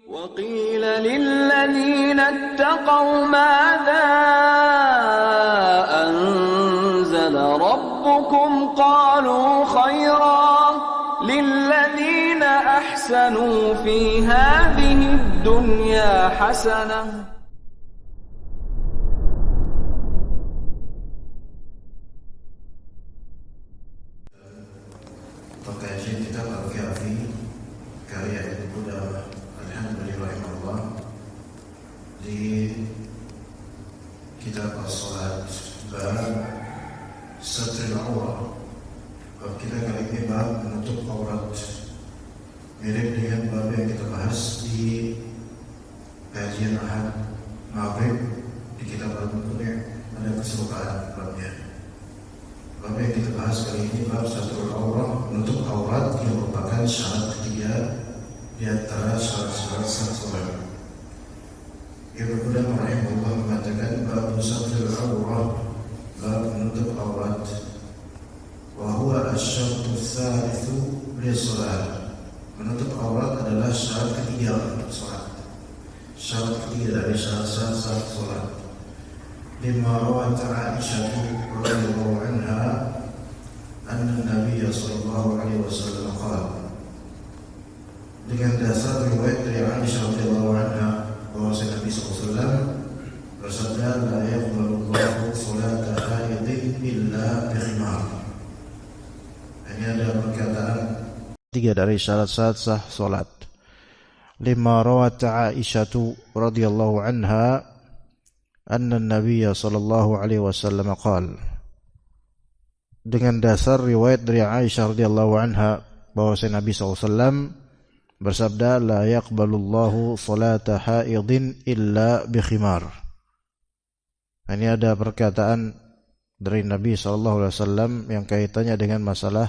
وقيل للذين اتقوا ماذا أنزل ربكم قالوا خيرا للذين أحسنوا في هذه الدنيا حسنة. Pengkajian kitab Al-Kafi karya Ibnu Qudamah Al-Hambali rahimahullah di kitab As-Salat bab Satrul Awrah. Bab kita kali ini bab menutup aurat, mirip dengan bab yang kita bahas di kajian Ahad Maghrib di kitab Al-Muqni'. Ada keserupan babnya. Bab yang kita bahas kali ini bab Satrul Awrah, menutup aurat, yang merupakan syarat ketiga di antara syarat-syarat sah salat. Ibnu Qudamah rahimahullah mengatakan bab Satrul Awrah, bab menutup aurat, wa huwa asy-syartu tsalitsu lis-shalah. Menutup aurat adalah syarat ketiga untuk salat. Syarat ketiga dari syarat-syarat sah salat. Lima rawat Aisyah radhiyallahu anha anna Nabi sallallahu alaihi wasallam qala, dengan dasar riwayat dari Aisyah radhiyallahu anha bahwa Nabi sallallahu alaihi wasallam bersabda, la yaqbalu Allahu salata haidin illa bi khimar. Ini ada perkataan tiga dari syarat-syarat sah salat. Lima rawat Aisyah radhiyallahu anha anna Nabi sallallahu alaihi wasallam qala, dengan dasar riwayat dari Aisyah radhiyallahu anha bahwa Nabi sallallahu alaihi wasallam bersabda, la yaqbalullahu salata haidin illa bi khimar. Ini ada perkataan dari Nabi sallallahu alaihi wasallam yang kaitannya dengan masalah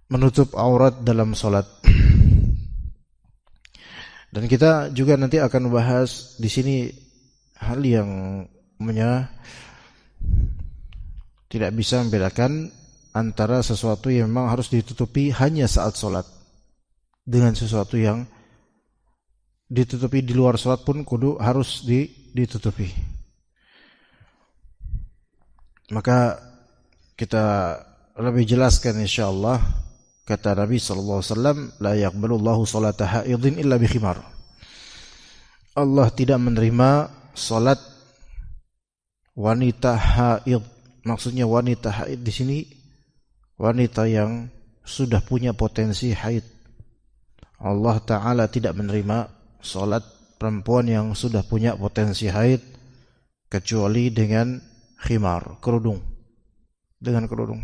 menutup aurat dalam salat. Dan kita juga nanti akan membahas di sini hal yang tidak bisa membedakan antara sesuatu yang memang harus ditutupi hanya saat sholat dengan sesuatu yang ditutupi di luar sholat pun kudu harus ditutupi. Maka kita lebih jelaskan insyaallah, kata Nabi sallallahu alaihi wasallam, la yaqbalullahu salata haidin illa bi khimar. Allah tidak menerima salat wanita haid. Maksudnya wanita haid di sini wanita yang sudah punya potensi haid. Allah Ta'ala tidak menerima salat perempuan yang sudah punya potensi haid kecuali dengan khimar, kerudung. Dengan kerudung.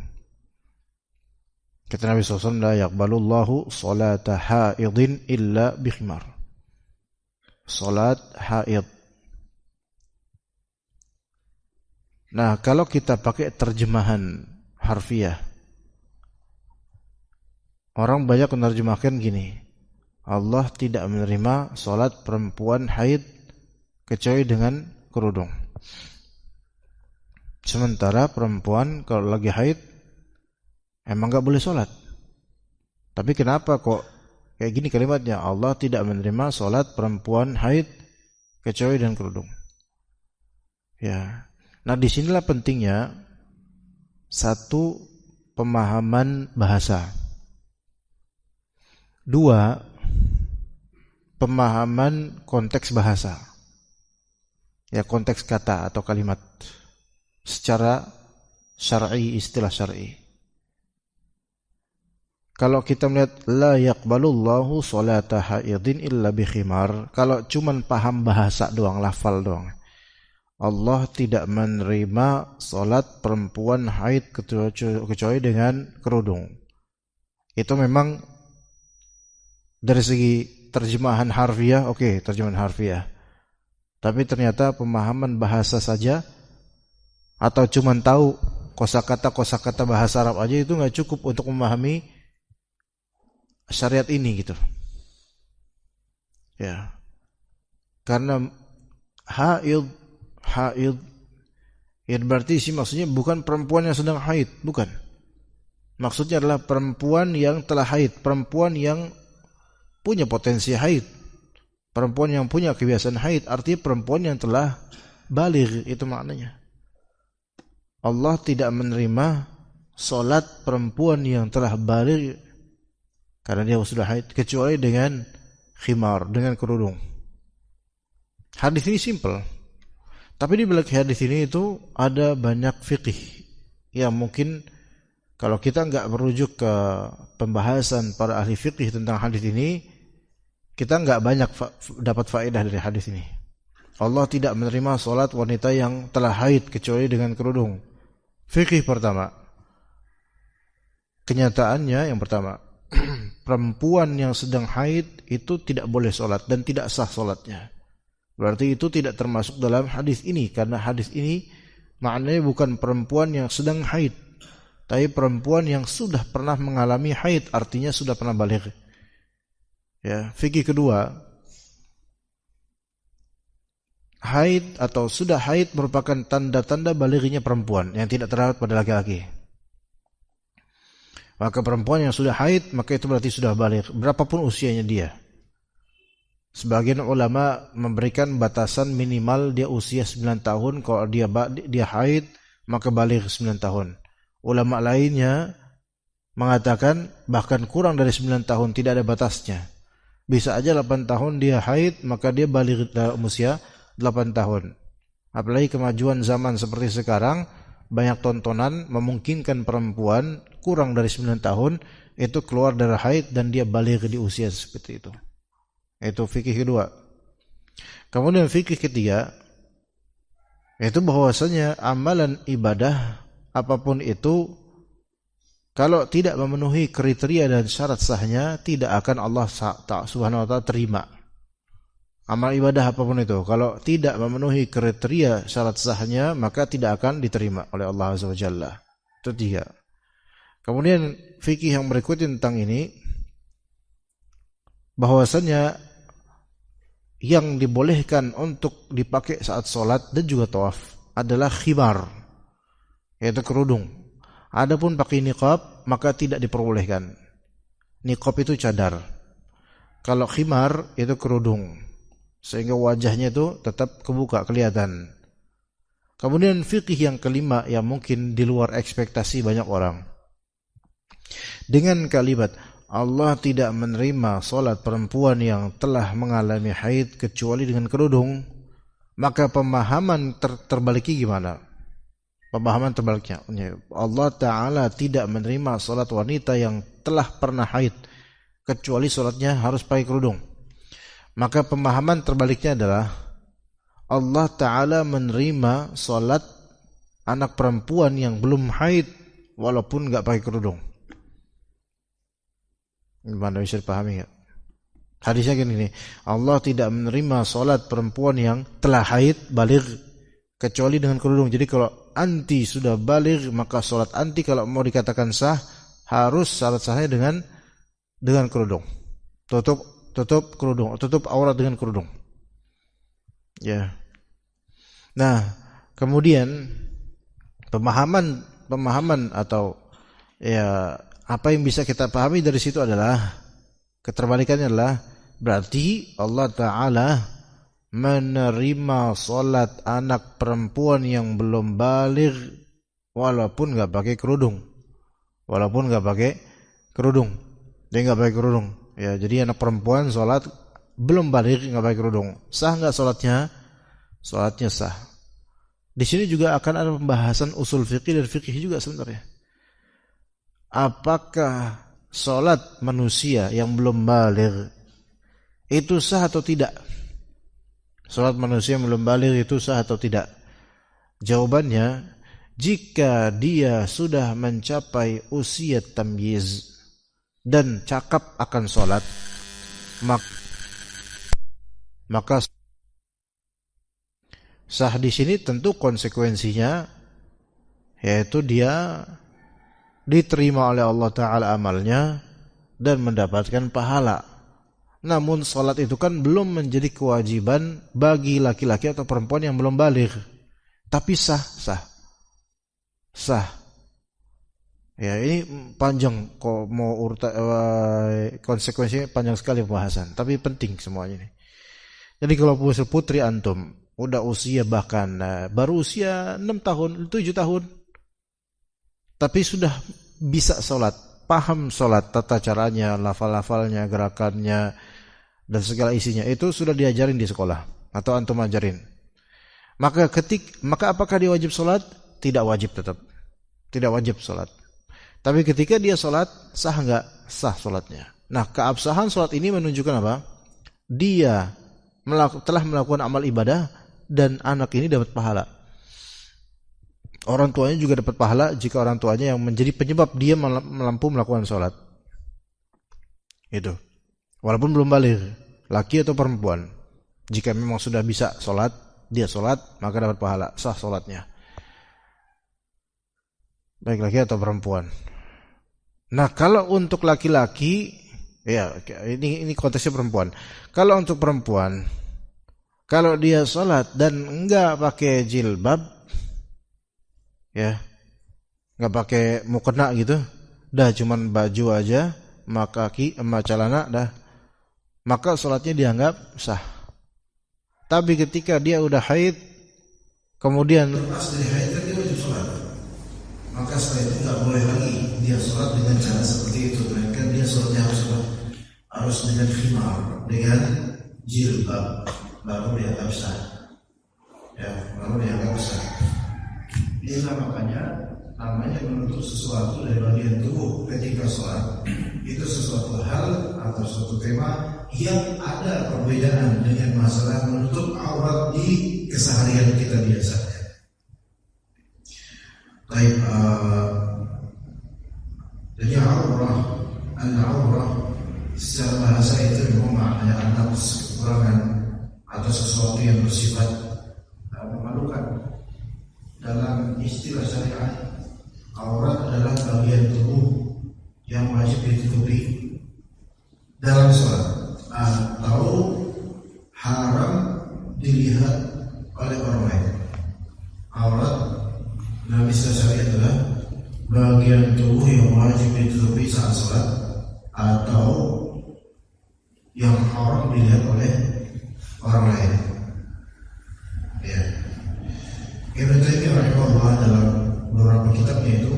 Kata Nabi SAW, la yaqbalullahu salata haidin illa bi khimar. Salat haid. Nah, kalau kita pakai terjemahan harfiah, orang banyak menerjemahkan gini, Allah tidak menerima salat perempuan haid kecuali dengan kerudung. Sementara perempuan kalau lagi haid emang gak boleh salat. Tapi kenapa kok kayak gini kalimatnya, Allah tidak menerima salat perempuan haid kecuali dengan kerudung? Ya. Nah, disinilah pentingnya satu, pemahaman bahasa. Dua, pemahaman konteks bahasa. Ya, konteks kata atau kalimat secara syar'i, istilah syar'i. Kalau kita melihat la yaqbalullahu salata haidin illa bi khimar, kalau cuman paham bahasa doang, lafal doang, Allah tidak menerima salat perempuan haid kecuali dengan kerudung. Itu memang dari segi terjemahan harfiah, oke, terjemahan harfiah. Tapi ternyata pemahaman bahasa saja atau cuman tahu kosakata bahasa Arab aja itu nggak cukup untuk memahami syariat ini gitu. Ya. Karena haid ya berarti sih maksudnya bukan perempuan yang sedang haid, bukan. Maksudnya adalah perempuan yang telah haid, perempuan yang punya potensi haid. Perempuan yang punya kebiasaan haid artinya perempuan yang telah baligh, itu maknanya. Allah tidak menerima salat perempuan yang telah baligh karena dia sudah haid kecuali dengan khimar, dengan kerudung. Hadis ini simple. Tapi di belakang hadis ini itu ada banyak fikih yang mungkin kalau kita nggak merujuk ke pembahasan para ahli fikih tentang hadis ini, kita nggak banyak dapat faedah dari hadis ini. Allah tidak menerima salat wanita yang telah haid kecuali dengan kerudung. Fikih pertama, kenyataannya yang pertama, perempuan yang sedang haid itu tidak boleh salat dan tidak sah salatnya. Berarti itu tidak termasuk dalam hadis ini, karena hadis ini maknanya bukan perempuan yang sedang haid, tapi perempuan yang sudah pernah mengalami haid, artinya sudah pernah baligh. Ya, fikih kedua, haid atau sudah haid merupakan tanda-tanda balighnya perempuan yang tidak terdapat pada laki-laki. Maka perempuan yang sudah haid, maka itu berarti sudah baligh, berapapun usianya dia. Sebagian ulama memberikan batasan minimal dia usia 9 tahun, kalau dia haid maka baligh 9 tahun. Ulama lainnya mengatakan bahkan kurang dari 9 tahun, tidak ada batasnya. Bisa aja 8 tahun dia haid, maka dia baligh dalam usia 8 tahun. Apalagi kemajuan zaman seperti sekarang, banyak tontonan memungkinkan perempuan kurang dari 9 tahun itu keluar dari haid dan dia baligh di usia seperti itu. Itu fikih kedua. Kemudian fikih ketiga, itu bahwasanya amalan ibadah apapun itu, kalau tidak memenuhi kriteria dan syarat sahnya, tidak akan Allah Subhanahu wa ta'ala terima. Amal ibadah apapun itu, kalau tidak memenuhi kriteria syarat sahnya, maka tidak akan diterima oleh Allah Azza wa Jalla. Itu tiga. Kemudian fikih yang berikutnya tentang ini, bahwasanya yang dibolehkan untuk dipakai saat sholat dan juga tawaf adalah khimar, yaitu kerudung. Adapun pakai niqab maka tidak diperbolehkan. Niqab itu cadar. Kalau khimar itu kerudung, sehingga wajahnya itu tetap kebuka, kelihatan. Kemudian fikih yang kelima yang mungkin di luar ekspektasi banyak orang, dengan kalimat Allah tidak menerima salat perempuan yang telah mengalami haid kecuali dengan kerudung, maka pemahaman terbaliknya gimana? Pemahaman terbaliknya, Allah Ta'ala tidak menerima salat wanita yang telah pernah haid kecuali salatnya harus pakai kerudung. Maka pemahaman terbaliknya adalah Allah Ta'ala menerima salat anak perempuan yang belum haid walaupun gak pakai kerudung. Gimana, bisa dipahami gak? Hadisnya gini, Allah tidak menerima salat perempuan yang telah haid baligh kecuali dengan kerudung. Jadi kalau anti sudah baligh, maka salat anti kalau mau dikatakan sah harus syarat sahnya dengan kerudung. Tutup kerudung, tutup aurat dengan kerudung. Ya. Nah, kemudian pemahaman atau ya apa yang bisa kita pahami dari situ adalah keterbalikannya adalah berarti Allah Ta'ala menerima salat anak perempuan yang belum baligh walaupun gak pakai kerudung. Dia gak pakai kerudung. Ya, jadi anak perempuan salat belum baligh gak pakai kerudung. Sah gak salatnya? Salatnya sah. Di sini juga akan ada pembahasan usul fikih dan fikih juga sebenarnya. Apakah salat manusia yang belum baligh itu sah atau tidak? Salat manusia yang belum baligh itu sah atau tidak? Jawabannya, jika dia sudah mencapai usia tamyiz dan cakap akan salat, maka sah di sini tentu konsekuensinya yaitu dia diterima oleh Allah Ta'ala amalnya dan mendapatkan pahala. Namun salat itu kan belum menjadi kewajiban bagi laki-laki atau perempuan yang belum baligh. Tapi sah. Ya, ini panjang kok mau konsekuensinya panjang sekali pembahasan, tapi penting semuanya ini. Jadi kalau putri antum udah usia bahkan baru usia 6 tahun, 7 tahun, tapi sudah bisa sholat, paham sholat, tata caranya, lafal-lafalnya, gerakannya, dan segala isinya, itu sudah diajarin di sekolah atau antum ajarin. Maka apakah dia wajib sholat? Tidak wajib tetap. Tidak wajib sholat. Tapi ketika dia sholat, sah enggak? Sah sholatnya. Nah, keabsahan sholat ini menunjukkan apa? Dia telah melakukan amal ibadah dan anak ini dapat pahala. Orang tuanya juga dapat pahala jika orang tuanya yang menjadi penyebab dia mampu melakukan sholat. Itu. Walaupun belum balik, laki atau perempuan. Jika memang sudah bisa sholat, dia sholat, maka dapat pahala, sah sholatnya. Baik laki atau perempuan. Nah, kalau untuk laki-laki, ya ini konteksnya perempuan. Kalau untuk perempuan, kalau dia sholat dan enggak pakai jilbab, ya, enggak pakai mukena gitu, dah cuman baju aja, kaki, celana, dah, maka sholatnya dianggap sah. Tapi ketika dia udah haid, kemudian lepas dari haid kan dia wajib sholat, maka setelah itu nggak boleh lagi dia sholat dengan cara seperti itu. Melainkan dia sholatnya harus dengan khimar, dengan jilbab, baru dianggap sah. Ya, baru dianggap sah. Inilah makanya namanya menutup sesuatu dari bagian tubuh ketika sholat itu sesuatu hal atau suatu tema yang ada perbedaan dengan masalah menutup aurat di keseharian kita biasanya. Baik, jadi al-aurah secara bahasa itu memang maknanya atas kekurangan atau sesuatu yang bersifat memalukan. Dalam istilah syariat, aurat adalah bagian tubuh yang wajib ditutupi dalam sholat atau haram dilihat oleh orang lain. Aurat dalam istilah syariat adalah bagian tubuh yang wajib ditutupi saat sholat atau yang haram dilihat oleh orang lain. Ya. Ibnu Taimiyah rahimahullah dalam beberapa kitabnya itu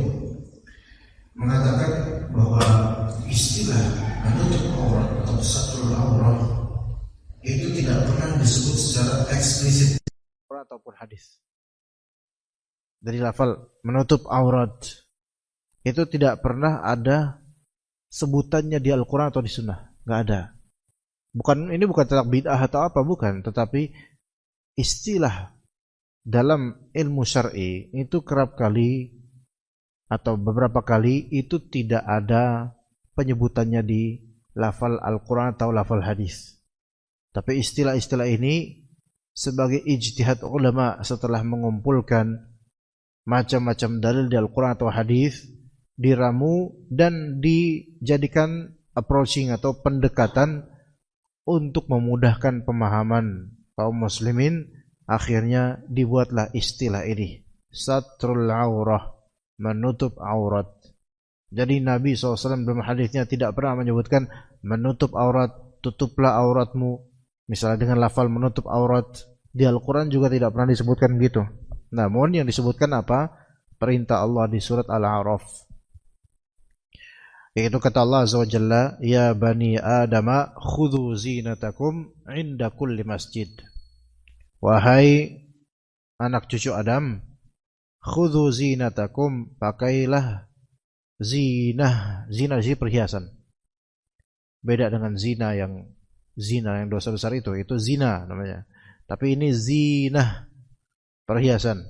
mengatakan bahwa istilah menutup aurat atau satrul aurat itu tidak pernah disebut secara eksplisit ataupun hadis. Dari lafal menutup aurat itu tidak pernah ada sebutannya di Al-Quran atau di Sunnah, nggak ada. Ini bukan tentang bid'ah atau apa, bukan, tetapi istilah dalam ilmu syar'i itu kerap kali atau beberapa kali itu tidak ada penyebutannya di lafal Al-Quran atau lafal hadis. Tapi istilah-istilah ini sebagai ijtihad ulama setelah mengumpulkan macam-macam dalil di Al-Quran atau hadis, diramu dan dijadikan approaching atau pendekatan untuk memudahkan pemahaman kaum muslimin. Akhirnya dibuatlah istilah ini, satrul aurah, menutup aurat. Jadi Nabi SAW dalam hadisnya tidak pernah menyebutkan menutup aurat, tutuplah auratmu, misalnya dengan lafal menutup aurat. Di Al-Quran juga tidak pernah disebutkan begitu. Namun yang disebutkan apa? Perintah Allah di surat Al-A'raf. Yaitu kata Allah Azza wa Jalla, ya bani Adama khudhu zinatakum inda kulli masjid. Wahai anak cucu Adam, khudhu zinatakum, pakailah zinah. Zina sih perhiasan. Beda dengan zina yang dosa besar itu zina namanya. Tapi ini zinah, perhiasan.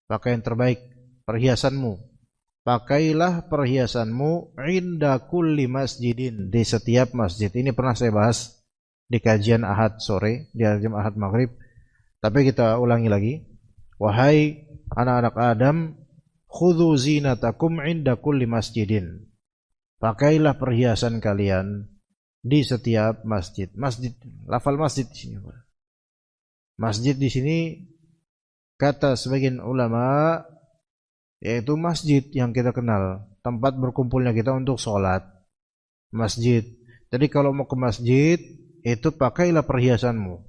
Pakaian terbaik, perhiasanmu. Pakailah perhiasanmu inda kulli masjidin, di setiap masjid. Ini pernah saya bahas di kajian Ahad sore, di kajian Ahad maghrib. Tapi kita ulangi lagi. Wahai anak-anak Adam, khudhu zinatakum inda kulli masjidin. Pakailah perhiasan kalian di setiap masjid. Masjid, lafal masjid di sini. Masjid di sini kata sebagian ulama yaitu masjid yang kita kenal, tempat berkumpulnya kita untuk sholat. Masjid. Jadi kalau mau ke masjid itu pakailah perhiasanmu.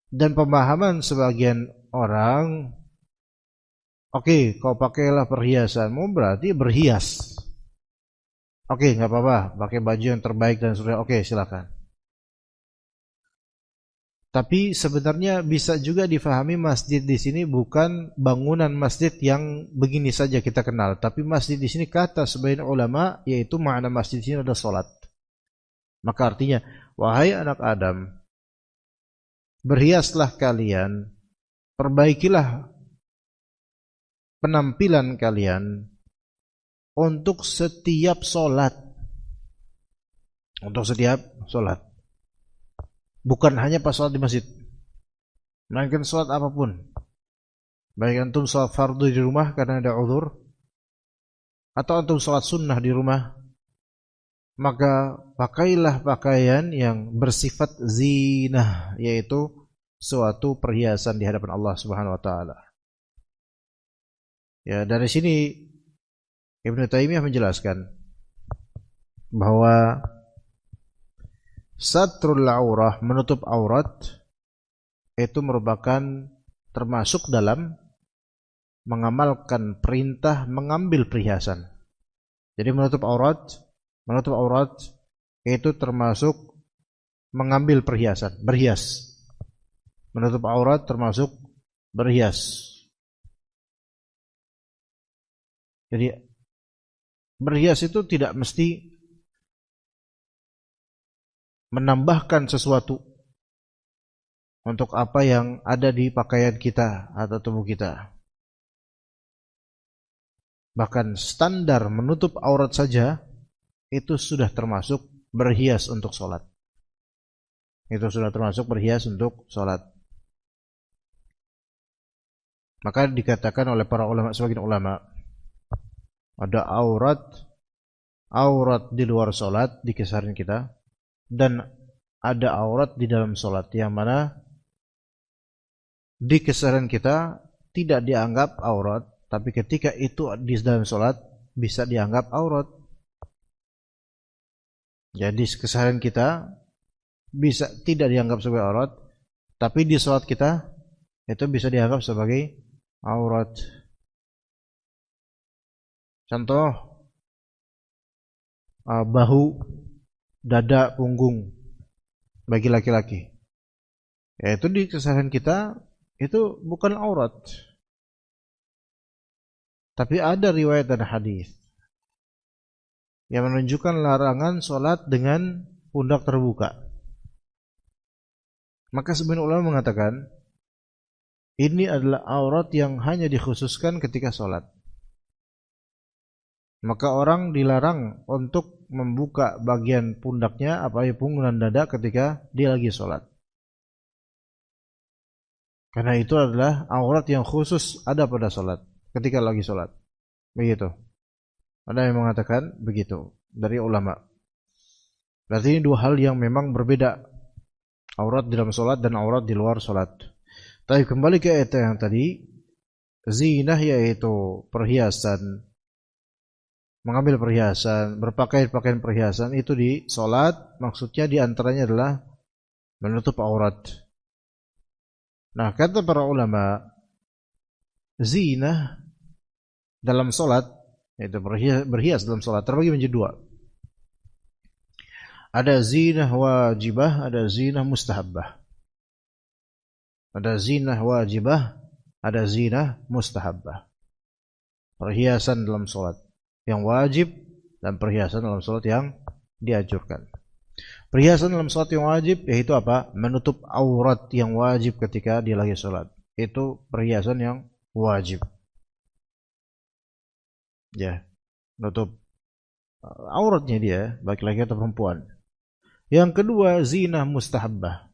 Dan pemahaman sebagian orang, oke, kau pakailah perhiasanmu berarti berhias. Oke, nggak apa-apa, pakai baju yang terbaik dan sudah oke, silakan. Tapi sebenarnya bisa juga difahami masjid di sini bukan bangunan masjid yang begini saja kita kenal, tapi masjid di sini kata sebagian ulama yaitu makna masjid di sini adalah salat. Maka artinya, wahai anak Adam, berhiaslah kalian, perbaikilah penampilan kalian untuk setiap solat. Untuk setiap solat. Bukan hanya pas solat di masjid, melainkan solat apapun. Baik antum solat fardu di rumah karena ada uzur, atau antum solat sunnah di rumah, maka pakailah pakaian yang bersifat zinah, yaitu suatu perhiasan di hadapan Allah Subhanahu wa taala. Ya, dari sini Ibnu Taimiyah menjelaskan bahwa satrul aurah, menutup aurat, itu merupakan termasuk dalam mengamalkan perintah mengambil perhiasan. Jadi menutup aurat itu termasuk mengambil perhiasan, berhias. Menutup aurat termasuk berhias. Jadi berhias itu tidak mesti menambahkan sesuatu untuk apa yang ada di pakaian kita atau tubuh kita. Bahkan standar menutup aurat saja itu sudah termasuk berhias untuk sholat. Itu sudah termasuk berhias untuk sholat. Maka dikatakan oleh para ulama, sebagian ulama, ada aurat di luar sholat di kisaran kita, dan ada aurat di dalam sholat, yang mana di kisaran kita tidak dianggap aurat, tapi ketika itu di dalam sholat bisa dianggap aurat. Jadi kisaran kita bisa tidak dianggap sebagai aurat, tapi di sholat kita itu bisa dianggap sebagai aurat. Contoh, bahu, dada, punggung bagi laki-laki, yaitu di keseharian kita itu bukan aurat. Tapi ada riwayat dan hadis yang menunjukkan larangan sholat dengan pundak terbuka. Maka sebagian ulama mengatakan ini adalah aurat yang hanya dikhususkan ketika sholat. Maka orang dilarang untuk membuka bagian pundaknya, apalagi punggung dan dada ketika dia lagi sholat. Karena itu adalah aurat yang khusus ada pada sholat, ketika lagi sholat. Begitu. Ada yang mengatakan begitu dari ulama. Berarti ini dua hal yang memang berbeda. Aurat di dalam sholat dan aurat di luar sholat. Tapi kembali ke ayat yang tadi, zinah yaitu perhiasan, mengambil perhiasan, berpakaian perhiasan itu di sholat, maksudnya diantaranya adalah menutup aurat. Nah, kata para ulama, zinah dalam sholat, yaitu berhias dalam sholat, terbagi menjadi dua. Ada zinah wajibah, ada zinah mustahabbah. Ada zinah wajibah, ada zinah mustahabbah. Perhiasan dalam sholat yang wajib dan perhiasan dalam sholat yang dianjurkan. Perhiasan dalam sholat yang wajib yaitu apa? Menutup aurat yang wajib ketika dia lagi sholat. Itu perhiasan yang wajib. Ya, menutup auratnya dia, baik laki atau perempuan. Yang kedua, zinah mustahabbah.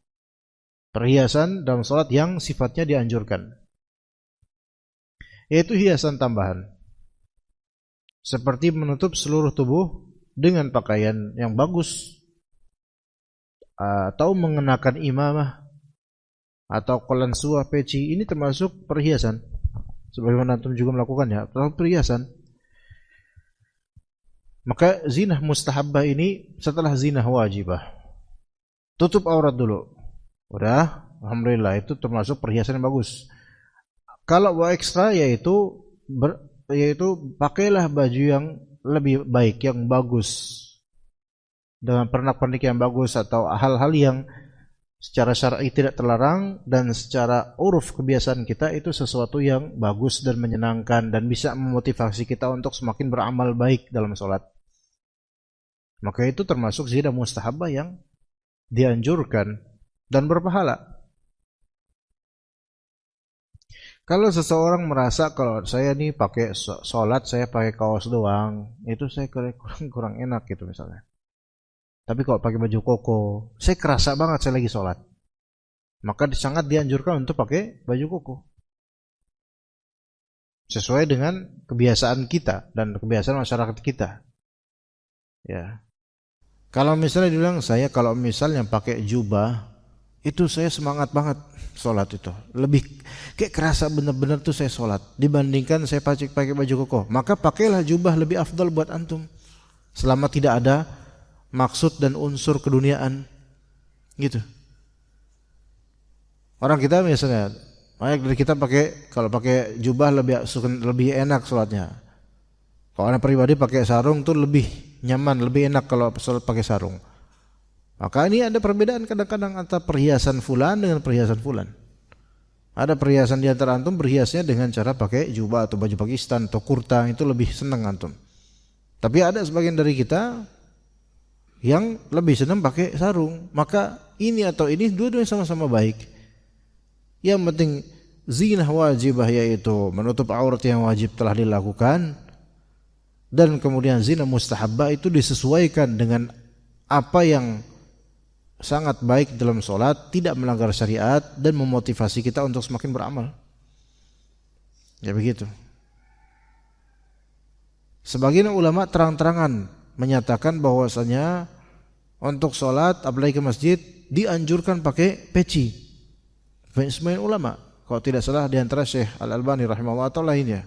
Perhiasan dalam sholat yang sifatnya dianjurkan, yaitu hiasan tambahan. Seperti menutup seluruh tubuh dengan pakaian yang bagus, atau mengenakan imamah, atau qalansuah, peci. Ini termasuk perhiasan. Sebagaimana antum juga melakukannya, termasuk perhiasan. Maka zinah mustahabbah ini setelah zinah wajibah. Tutup aurat dulu. Udah alhamdulillah itu termasuk perhiasan yang bagus. Kalau mau ekstra yaitu pakailah baju yang lebih baik, yang bagus, dengan pernak-pernik yang bagus atau hal-hal yang secara syar'i tidak terlarang dan secara uruf kebiasaan kita itu sesuatu yang bagus dan menyenangkan dan bisa memotivasi kita untuk semakin beramal baik dalam sholat. Maka itu termasuk zina mustahabah yang dianjurkan dan berpahala. Kalau seseorang merasa kalau saya nih pakai sholat saya pakai kaos doang, itu saya kurang enak gitu misalnya. Tapi kalau pakai baju koko, saya kerasa banget saya lagi sholat. Maka sangat dianjurkan untuk pakai baju koko. Sesuai dengan kebiasaan kita dan kebiasaan masyarakat kita. Ya. Kalau misalnya dibilang saya kalau misalnya pakai jubah, itu saya semangat banget sholat itu. Lebih kayak kerasa benar-benar tuh saya sholat dibandingkan saya pakai baju koko. Maka pakailah jubah lebih afdal buat antum. Selama tidak ada maksud dan unsur keduniaan gitu. Orang kita misalnya banyak dari kita kalau pakai jubah lebih enak sholatnya. Kalau orang pribadi pakai sarung tuh lebih nyaman, lebih enak kalau sholat pakai sarung. Maka ini ada perbedaan kadang-kadang antara perhiasan fulan dengan perhiasan fulan. Ada perhiasan di antara antum berhiasnya dengan cara pakai jubah atau baju Pakistan atau kurta, itu lebih senang antum. Tapi ada sebagian dari kita yang lebih senang pakai sarung. Maka ini atau ini dua-duanya sama-sama baik. Yang penting zinah wajibah yaitu menutup aurat yang wajib telah dilakukan, dan kemudian zina mustahabah itu disesuaikan dengan apa yang sangat baik dalam sholat, tidak melanggar syariat dan memotivasi kita untuk semakin beramal. Ya begitu. Sebagian ulama terang-terangan menyatakan bahwasanya untuk sholat apalagi ke masjid dianjurkan pakai peci. Sebagian ulama, kalau tidak salah di antara Syekh Al-Albani rahimahullah atau lainnya,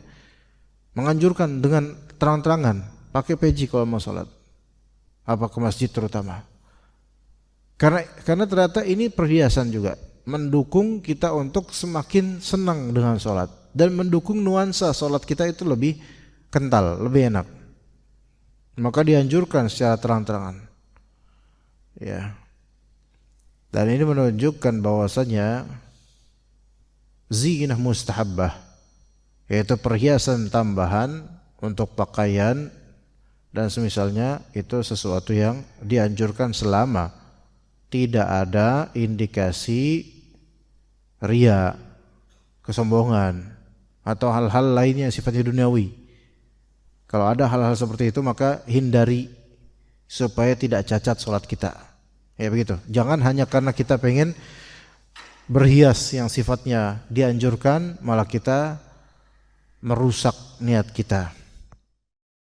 menganjurkan dengan terang-terangan pakai peci kalau mau sholat, apa ke masjid terutama. Karena ternyata ini perhiasan juga mendukung kita untuk semakin senang dengan sholat dan mendukung nuansa sholat kita itu lebih kental, lebih enak. Maka dianjurkan secara terang-terangan. Ya. Dan ini menunjukkan bahwasanya zinah mustahabbah, yaitu perhiasan tambahan untuk pakaian dan semisalnya, itu sesuatu yang dianjurkan selama tidak ada indikasi riya, kesombongan atau hal-hal lainnya yang sifatnya duniawi. Kalau ada hal-hal seperti itu maka hindari supaya tidak cacat sholat kita. Ya begitu. Jangan hanya karena kita pengen berhias yang sifatnya dianjurkan malah kita merusak niat kita.